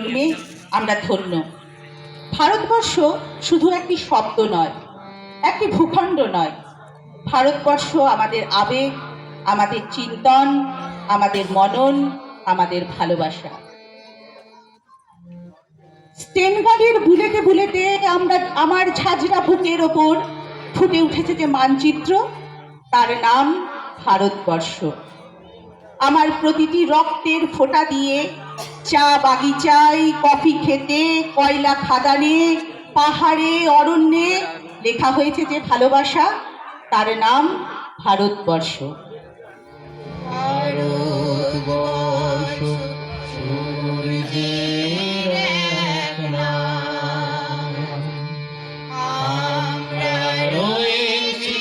জন্মে আমরা ধন্য। ভারতবর্ষ শুধু একটি শব্দ নয়, একটি ভূখণ্ড নয়। ভারতবর্ষ আমাদের আবেগ, আমাদের চিন্তন, আমাদের মনন, আমাদের ভালোবাসা। স্টেনগার্ডের বুলেটে বুলেটে আমার ঝাঁঝরা বুকের ওপর ফুটে উঠেছে যে মানচিত্র, তার নাম ভারতবর্ষ। আমার প্রতিটি রক্তের ফোঁটা দিয়ে চা বাগিচায়, কফি খেতে, কয়লা খাদানে, পাহাড়ে, অরণ্যে লেখা হয়েছে যে ভালোবাসা, তার নাম ভারতবর্ষ। ভারতবর্ষ সূর্যের এক নাম, আমরা রয়েছি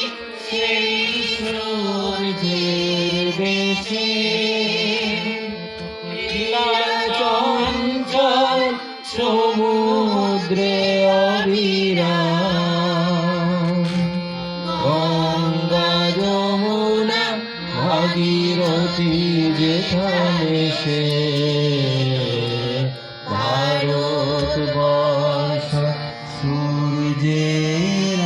সেই সূর্যের দেশে। চঞ্চল সমুদ্রে অবিরাম, গঙ্গা যমুনা ভাগীরথী যেখানে সে। ভারতবর্ষ সূর্যের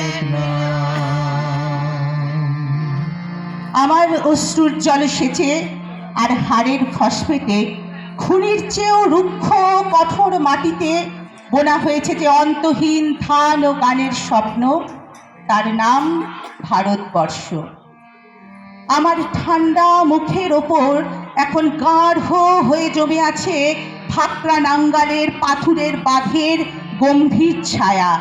এক নাম। আমার অশ্রুর জলে সেচে আর হাড়ের ফসফেটে খুনির চেয়েও রুক্ষ কঠোর মাটিতে বোনা হয়েছে যে অন্তহীন ধান ও গানের স্বপ্ন, তার নাম ভারতবর্ষ। আমার ঠান্ডা মুখের ওপর এখন গাঢ় হয়ে জমে আছে ভাকরা নাঙ্গালের পাথুরের বাঁধের গম্ভীর ছায়া।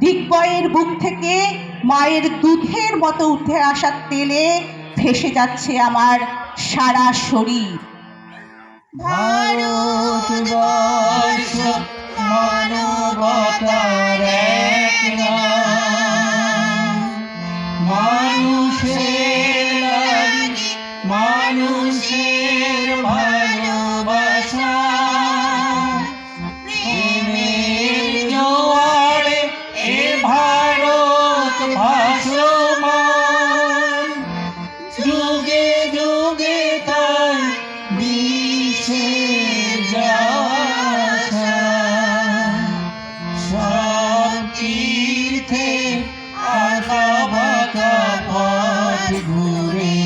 দিগ্বয়ের বুক থেকে মায়ের দুধের মতো উঠে আসা তেলে ভেসে যাচ্ছে আমার সারা শরীর। ভারতবর্ষ মানবতার এক নাম, মানুষের লাগি মানুষের ভালোবাসা। প্রেমের জোয়ারে এ ভারত ভাসমান, যুগে যুগে তার মিশে যাওয়া। সব তীর্থে আঁকা বাঁকা পথ ঘুরে,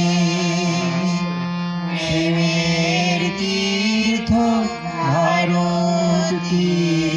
প্রেমের তীর্থ ভারত তীর্থ।